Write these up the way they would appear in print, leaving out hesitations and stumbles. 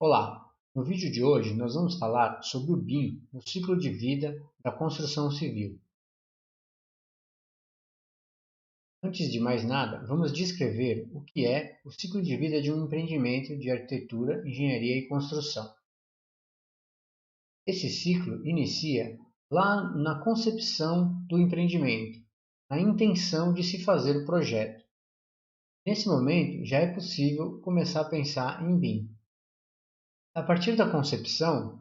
Olá! No vídeo de hoje nós vamos falar sobre o BIM no ciclo de vida da construção civil. Antes de mais nada, vamos descrever o que é o ciclo de vida de um empreendimento de arquitetura, engenharia e construção. Esse ciclo inicia lá na concepção do empreendimento, na intenção de se fazer o projeto. Nesse momento já é possível começar a pensar em BIM. A partir da concepção,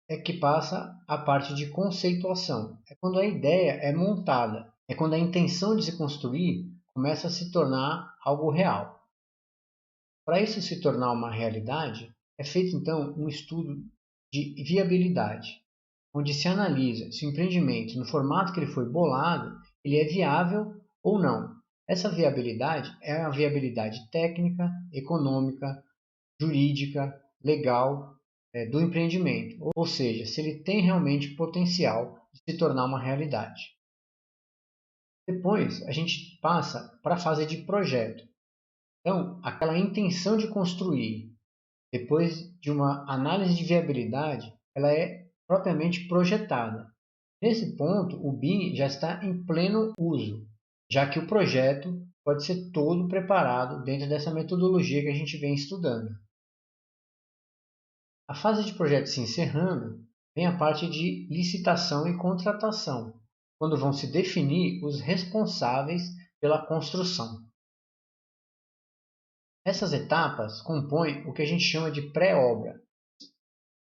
é que passa a parte de conceituação. É quando a ideia é montada, é quando a intenção de se construir começa a se tornar algo real. Para isso se tornar uma realidade, é feito então um estudo de viabilidade, onde se analisa se o empreendimento, no formato que ele foi bolado, ele é viável ou não. Essa viabilidade é a viabilidade técnica, econômica, jurídica, legal do empreendimento, ou seja, se ele tem realmente potencial de se tornar uma realidade. Depois, a gente passa para a fase de projeto. Então, aquela intenção de construir, depois de uma análise de viabilidade, ela é propriamente projetada. Nesse ponto, o BIM já está em pleno uso, já que o projeto pode ser todo preparado dentro dessa metodologia que a gente vem estudando. A fase de projeto se encerrando, vem a parte de licitação e contratação, quando vão se definir os responsáveis pela construção. Essas etapas compõem o que a gente chama de pré-obra.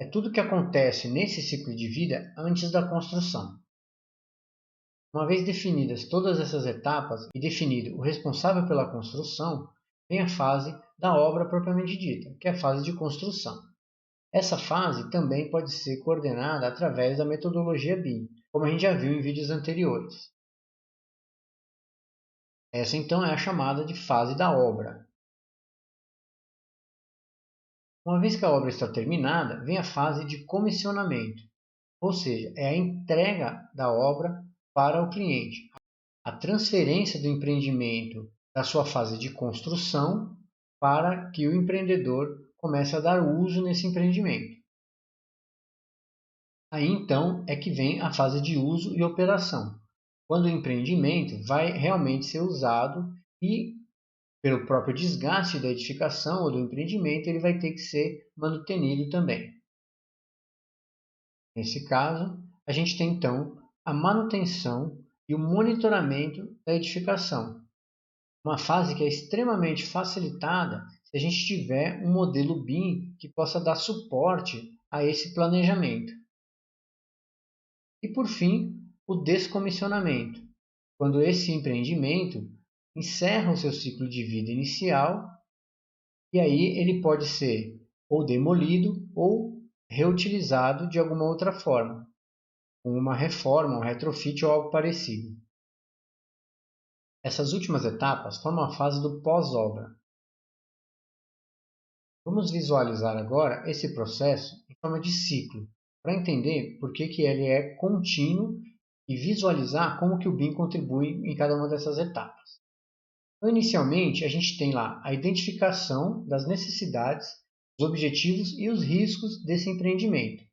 É tudo o que acontece nesse ciclo de vida antes da construção. Uma vez definidas todas essas etapas e definido o responsável pela construção, vem a fase da obra propriamente dita, que é a fase de construção. Essa fase também pode ser coordenada através da metodologia BIM, como a gente já viu em vídeos anteriores. Essa então é a chamada de fase da obra. Uma vez que a obra está terminada, vem a fase de comissionamento, ou seja, é a entrega da obra para o cliente, a transferência do empreendimento da sua fase de construção para que o empreendedor comece a dar uso nesse empreendimento. Aí então é que vem a fase de uso e operação, quando o empreendimento vai realmente ser usado e, pelo próprio desgaste da edificação ou do empreendimento, ele vai ter que ser manutenido também. Nesse caso, a gente tem então a manutenção e o monitoramento da edificação, uma fase que é extremamente facilitada se a gente tiver um modelo BIM que possa dar suporte a esse planejamento. E, por fim, o descomissionamento, quando esse empreendimento encerra o seu ciclo de vida inicial e aí ele pode ser ou demolido ou reutilizado de alguma outra forma, com uma reforma, um retrofit ou algo parecido. Essas últimas etapas formam a fase do pós-obra. Vamos visualizar agora esse processo em forma de ciclo, para entender por que ele é contínuo e visualizar como que o BIM contribui em cada uma dessas etapas. Então, inicialmente, a gente tem lá a identificação das necessidades, os objetivos e os riscos desse empreendimento.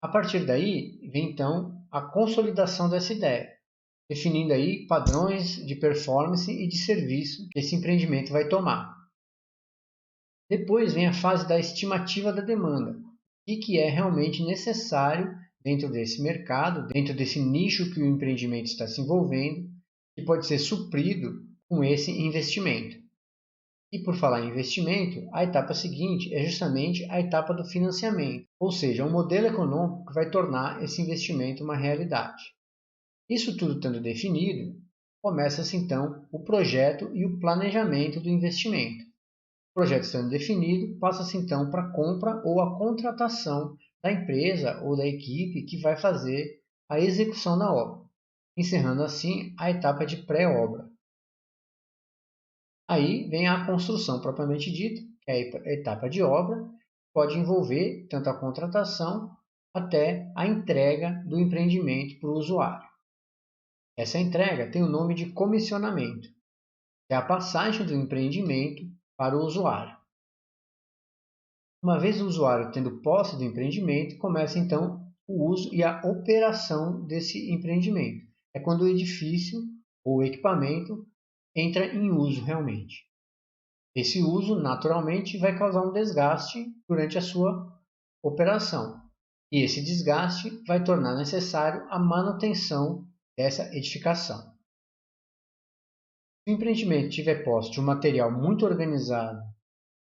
A partir daí, vem então a consolidação dessa ideia, definindo aí padrões de performance e de serviço que esse empreendimento vai tomar. Depois vem a fase da estimativa da demanda, o que é realmente necessário dentro desse mercado, dentro desse nicho que o empreendimento está se envolvendo, que pode ser suprido com esse investimento. E por falar em investimento, a etapa seguinte é justamente a etapa do financiamento, ou seja, um modelo econômico que vai tornar esse investimento uma realidade. Isso tudo estando definido, começa-se então o projeto e o planejamento do investimento. O projeto sendo definido, passa-se então para a compra ou a contratação da empresa ou da equipe que vai fazer a execução da obra, encerrando assim a etapa de pré-obra. Aí vem a construção propriamente dita, que é a etapa de obra, pode envolver tanto a contratação até a entrega do empreendimento para o usuário. Essa entrega tem o nome de comissionamento, é a passagem do empreendimento para o usuário. Uma vez o usuário tendo posse do empreendimento, começa então o uso e a operação desse empreendimento. É quando o edifício ou o equipamento entra em uso realmente. Esse uso, naturalmente, vai causar um desgaste durante a sua operação. E esse desgaste vai tornar necessário a manutenção dessa edificação. Se o empreendimento tiver posse de um material muito organizado,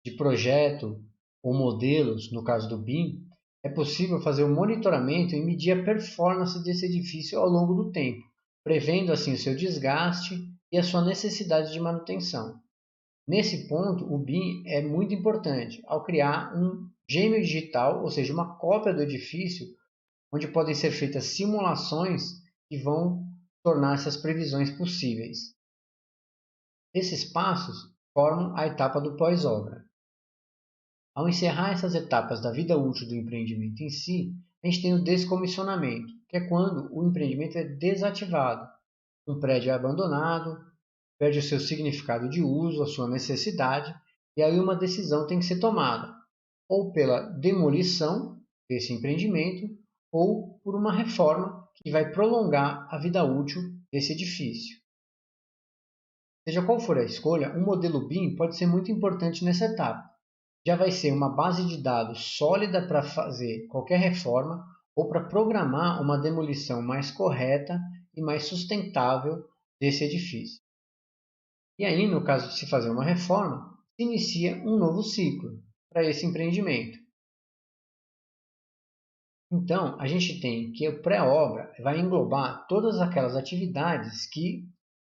de projeto ou modelos, no caso do BIM, é possível fazer o monitoramento e medir a performance desse edifício ao longo do tempo, prevendo assim o seu desgaste e a sua necessidade de manutenção. Nesse ponto, o BIM é muito importante ao criar um gêmeo digital, ou seja, uma cópia do edifício, onde podem ser feitas simulações que vão tornar essas previsões possíveis. Esses passos formam a etapa do pós-obra. Ao encerrar essas etapas da vida útil do empreendimento em si, a gente tem o descomissionamento, que é quando o empreendimento é desativado. Um prédio é abandonado, perde o seu significado de uso, a sua necessidade, e aí uma decisão tem que ser tomada, ou pela demolição desse empreendimento, ou por uma reforma que vai prolongar a vida útil desse edifício. Seja qual for a escolha, um modelo BIM pode ser muito importante nessa etapa. Já vai ser uma base de dados sólida para fazer qualquer reforma ou para programar uma demolição mais correta e mais sustentável desse edifício. E aí, no caso de se fazer uma reforma, se inicia um novo ciclo para esse empreendimento. Então, a gente tem que o pré-obra vai englobar todas aquelas atividades que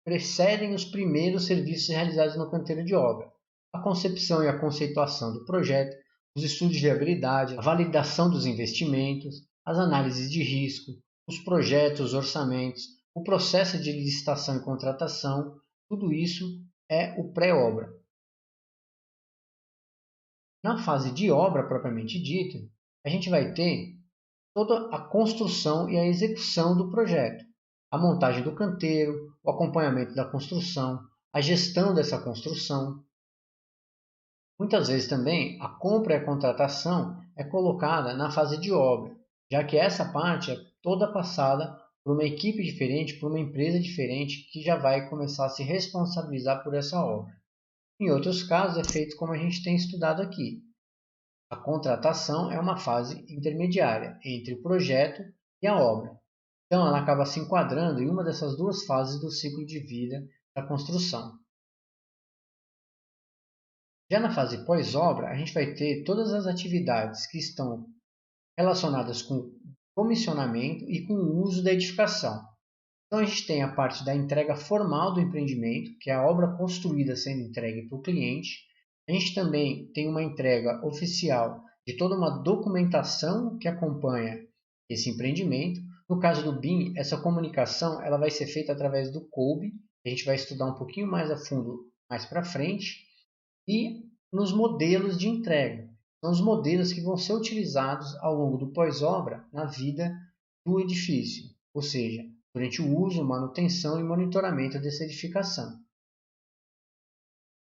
precedem os primeiros serviços realizados no canteiro de obra. A concepção e a conceituação do projeto, os estudos de viabilidade, a validação dos investimentos, as análises de risco, os projetos, os orçamentos, o processo de licitação e contratação, tudo isso é o pré-obra. Na fase de obra propriamente dita, a gente vai ter toda a construção e a execução do projeto, a montagem do canteiro, o acompanhamento da construção, a gestão dessa construção. Muitas vezes também a compra e a contratação é colocada na fase de obra, já que essa parte é toda passada por uma equipe diferente, por uma empresa diferente que já vai começar a se responsabilizar por essa obra. Em outros casos é feito como a gente tem estudado aqui. A contratação é uma fase intermediária entre o projeto e a obra. Então ela acaba se enquadrando em uma dessas duas fases do ciclo de vida da construção. Já na fase pós-obra, a gente vai ter todas as atividades que estão relacionadas com comissionamento e com o uso da edificação. Então a gente tem a parte da entrega formal do empreendimento, que é a obra construída sendo entregue para o cliente. A gente também tem uma entrega oficial de toda uma documentação que acompanha esse empreendimento. No caso do BIM, essa comunicação ela vai ser feita através do COBE, a gente vai estudar um pouquinho mais a fundo mais para frente, e nos modelos de entrega. São os modelos que vão ser utilizados ao longo do pós-obra na vida do edifício, ou seja, durante o uso, manutenção e monitoramento dessa edificação.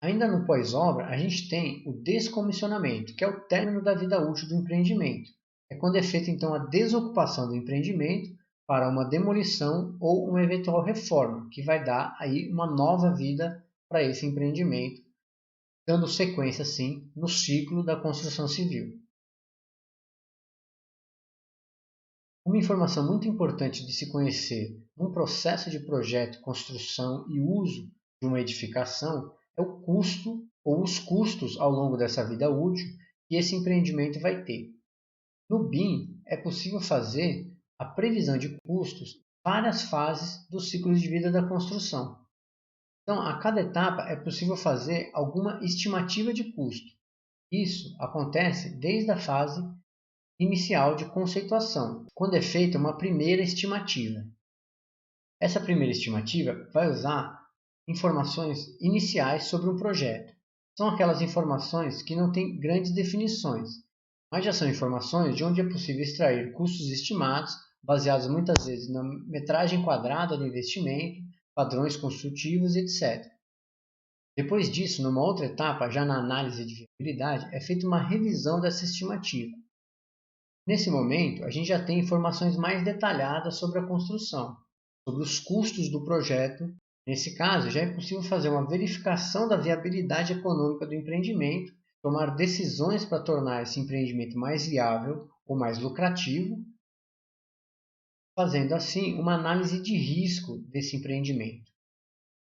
Ainda no pós-obra, a gente tem o descomissionamento, que é o término da vida útil do empreendimento. É quando é feita então a desocupação do empreendimento para uma demolição ou uma eventual reforma, que vai dar aí uma nova vida para esse empreendimento, dando sequência assim no ciclo da construção civil. Uma informação muito importante de se conhecer num processo de projeto, construção e uso de uma edificação é o custo ou os custos ao longo dessa vida útil que esse empreendimento vai ter. No BIM, é possível fazer a previsão de custos em várias fases do ciclo de vida da construção. Então, a cada etapa é possível fazer alguma estimativa de custo. Isso acontece desde a fase inicial de conceituação, quando é feita uma primeira estimativa. Essa primeira estimativa vai usar informações iniciais sobre um projeto. São aquelas informações que não têm grandes definições, mas já são informações de onde é possível extrair custos estimados, baseados muitas vezes na metragem quadrada do investimento, padrões construtivos, etc. Depois disso, numa outra etapa, já na análise de viabilidade, é feita uma revisão dessa estimativa. Nesse momento, a gente já tem informações mais detalhadas sobre a construção, sobre os custos do projeto. Nesse caso, já é possível fazer uma verificação da viabilidade econômica do empreendimento, tomar decisões para tornar esse empreendimento mais viável ou mais lucrativo, fazendo assim uma análise de risco desse empreendimento.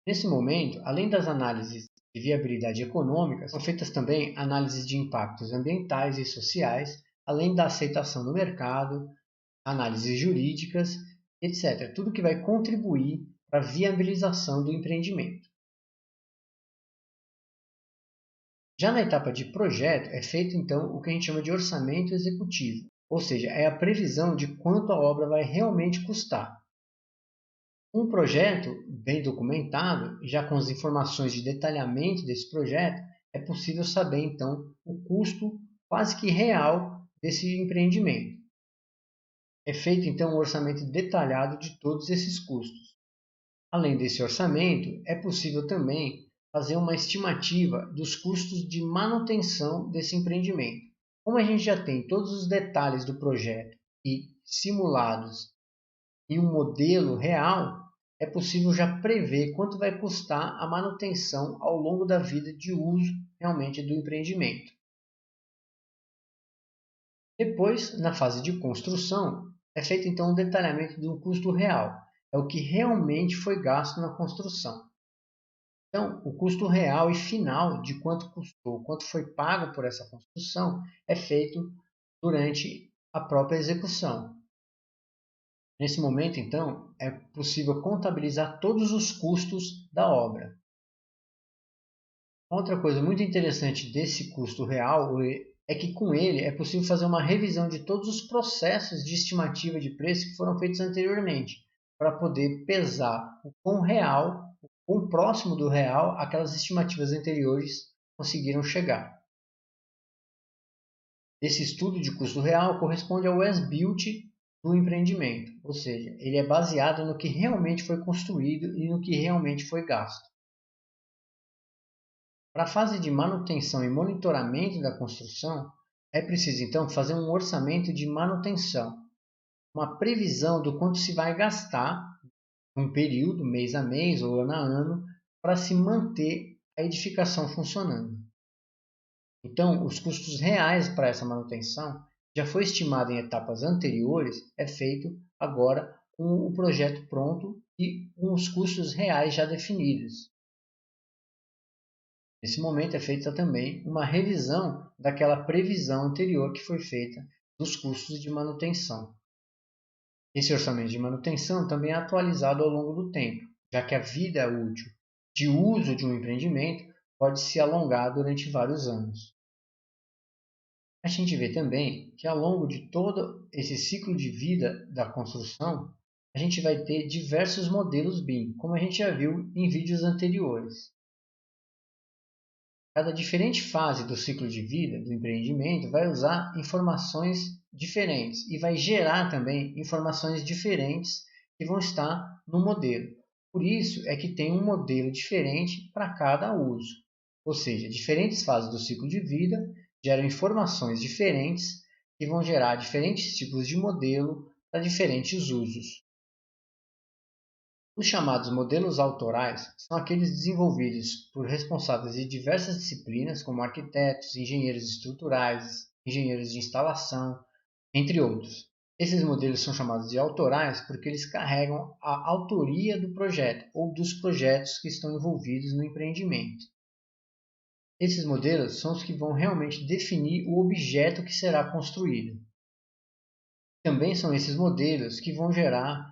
Nesse momento, além das análises de viabilidade econômica, são feitas também análises de impactos ambientais e sociais, além da aceitação no mercado, análises jurídicas, etc. Tudo que vai contribuir para a viabilização do empreendimento. Já na etapa de projeto, é feito então o que a gente chama de orçamento executivo, ou seja, é a previsão de quanto a obra vai realmente custar. Um projeto bem documentado, já com as informações de detalhamento desse projeto, é possível saber então o custo quase que real desse empreendimento. É feito então um orçamento detalhado de todos esses custos. Além desse orçamento, é possível também fazer uma estimativa dos custos de manutenção desse empreendimento. Como a gente já tem todos os detalhes do projeto e simulados e um modelo real, é possível já prever quanto vai custar a manutenção ao longo da vida de uso realmente do empreendimento. Depois, na fase de construção, é feito então um detalhamento do custo real, é o que realmente foi gasto na construção. Então, o custo real e final de quanto custou, quanto foi pago por essa construção, é feito durante a própria execução. Nesse momento, então, é possível contabilizar todos os custos da obra. Outra coisa muito interessante desse custo real é que com ele é possível fazer uma revisão de todos os processos de estimativa de preço que foram feitos anteriormente, para poder pesar o quão real, o quão próximo do real aquelas estimativas anteriores conseguiram chegar. Esse estudo de custo real corresponde ao as-built do empreendimento, ou seja, ele é baseado no que realmente foi construído e no que realmente foi gasto. Para a fase de manutenção e monitoramento da construção, é preciso então fazer um orçamento de manutenção, uma previsão do quanto se vai gastar num período, mês a mês ou ano a ano, para se manter a edificação funcionando. Então, os custos reais para essa manutenção já foi estimado em etapas anteriores, é feito agora com o projeto pronto e com os custos reais já definidos. Nesse momento é feita também uma revisão daquela previsão anterior que foi feita dos custos de manutenção. Esse orçamento de manutenção também é atualizado ao longo do tempo, já que a vida útil de uso de um empreendimento pode se alongar durante vários anos. A gente vê também que ao longo de todo esse ciclo de vida da construção, a gente vai ter diversos modelos BIM, como a gente já viu em vídeos anteriores. Cada diferente fase do ciclo de vida do empreendimento vai usar informações diferentes e vai gerar também informações diferentes que vão estar no modelo. Por isso é que tem um modelo diferente para cada uso. Ou seja, diferentes fases do ciclo de vida geram informações diferentes que vão gerar diferentes tipos de modelo para diferentes usos. Os chamados modelos autorais são aqueles desenvolvidos por responsáveis de diversas disciplinas, como arquitetos, engenheiros estruturais, engenheiros de instalação, entre outros. Esses modelos são chamados de autorais porque eles carregam a autoria do projeto ou dos projetos que estão envolvidos no empreendimento. Esses modelos são os que vão realmente definir o objeto que será construído. Também são esses modelos que vão gerar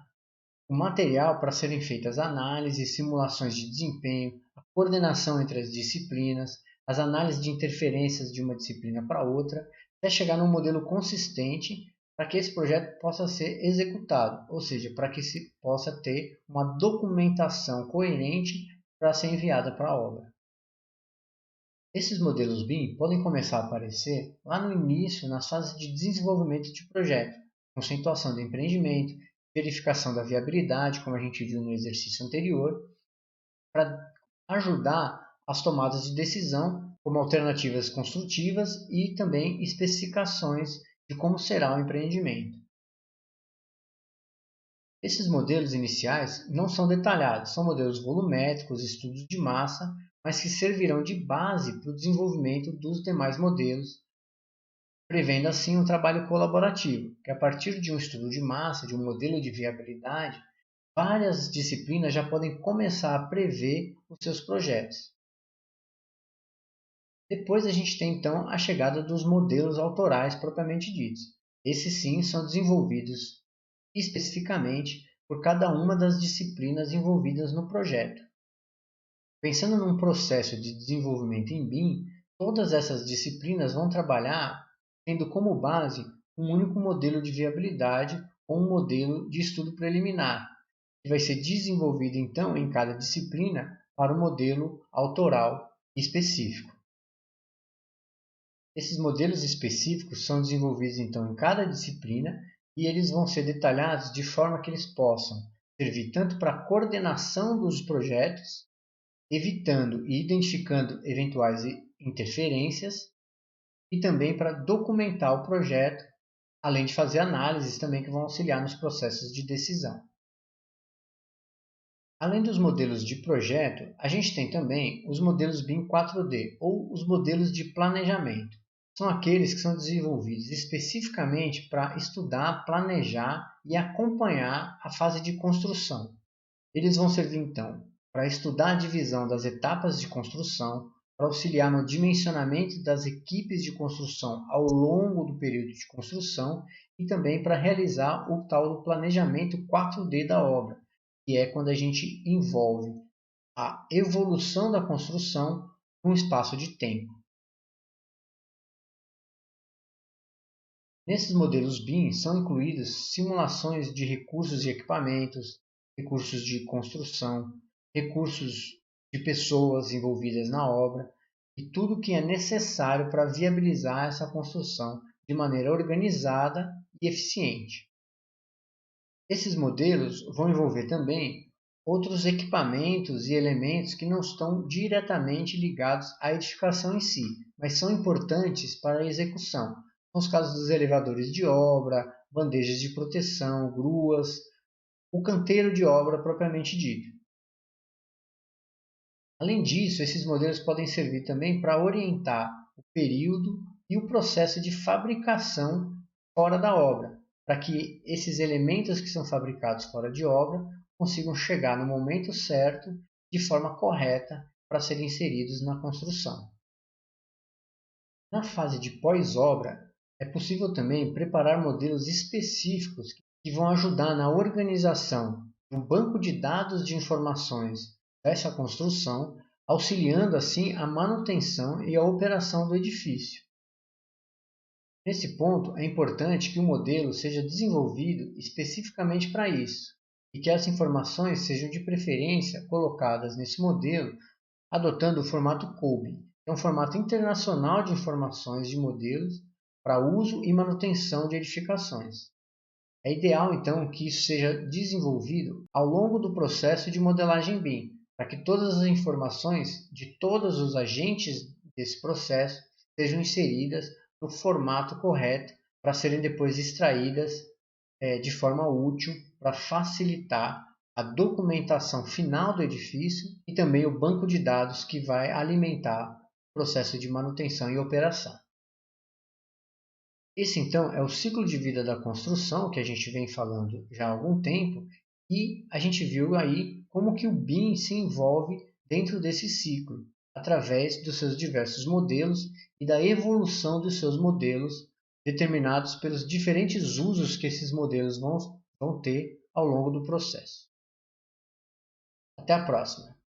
o material para serem feitas análises, simulações de desempenho, a coordenação entre as disciplinas, as análises de interferências de uma disciplina para outra, até chegar num modelo consistente para que esse projeto possa ser executado, ou seja, para que se possa ter uma documentação coerente para ser enviada para a obra. Esses modelos BIM podem começar a aparecer lá no início, nas fases de desenvolvimento de projeto, conceituação do empreendimento, verificação da viabilidade, como a gente viu no exercício anterior, para ajudar as tomadas de decisão, como alternativas construtivas e também especificações de como será o empreendimento. Esses modelos iniciais não são detalhados, são modelos volumétricos, estudos de massa, mas que servirão de base para o desenvolvimento dos demais modelos, prevendo assim um trabalho colaborativo, que a partir de um estudo de massa, de um modelo de viabilidade, várias disciplinas já podem começar a prever os seus projetos. Depois a gente tem então a chegada dos modelos autorais propriamente ditos. Esses sim são desenvolvidos especificamente por cada uma das disciplinas envolvidas no projeto. Pensando num processo de desenvolvimento em BIM, todas essas disciplinas vão trabalhar tendo como base um único modelo de viabilidade ou um modelo de estudo preliminar, que vai ser desenvolvido então em cada disciplina para um modelo autoral específico. Esses modelos específicos são desenvolvidos então em cada disciplina e eles vão ser detalhados de forma que eles possam servir tanto para a coordenação dos projetos, evitando e identificando eventuais interferências, e também para documentar o projeto, além de fazer análises também que vão auxiliar nos processos de decisão. Além dos modelos de projeto, a gente tem também os modelos BIM 4D, ou os modelos de planejamento. São aqueles que são desenvolvidos especificamente para estudar, planejar e acompanhar a fase de construção. Eles vão servir então para estudar a divisão das etapas de construção, para auxiliar no dimensionamento das equipes de construção ao longo do período de construção e também para realizar o tal do planejamento 4D da obra, que é quando a gente envolve a evolução da construção num espaço de tempo. Nesses modelos BIM são incluídas simulações de recursos e equipamentos, recursos de construção, recursos de pessoas envolvidas na obra e tudo que é necessário para viabilizar essa construção de maneira organizada e eficiente. Esses modelos vão envolver também outros equipamentos e elementos que não estão diretamente ligados à edificação em si, mas são importantes para a execução. São os casos dos elevadores de obra, bandejas de proteção, gruas, o canteiro de obra propriamente dito. Além disso, esses modelos podem servir também para orientar o período e o processo de fabricação fora da obra, para que esses elementos que são fabricados fora de obra consigam chegar no momento certo, de forma correta, para serem inseridos na construção. Na fase de pós-obra, é possível também preparar modelos específicos que vão ajudar na organização de um banco de dados de informações dessa construção, auxiliando assim a manutenção e a operação do edifício. Nesse ponto, é importante que o modelo seja desenvolvido especificamente para isso e que as informações sejam de preferência colocadas nesse modelo adotando o formato COBE, que é um formato internacional de informações de modelos para uso e manutenção de edificações. É ideal, então, que isso seja desenvolvido ao longo do processo de modelagem BIM, para que todas as informações de todos os agentes desse processo sejam inseridas no formato correto para serem depois extraídas de forma útil para facilitar a documentação final do edifício e também o banco de dados que vai alimentar o processo de manutenção e operação. Esse, então, é o ciclo de vida da construção que a gente vem falando já há algum tempo e a gente viu aí como que o BIM se envolve dentro desse ciclo, através dos seus diversos modelos e da evolução dos seus modelos, determinados pelos diferentes usos que esses modelos vão ter ao longo do processo. Até a próxima!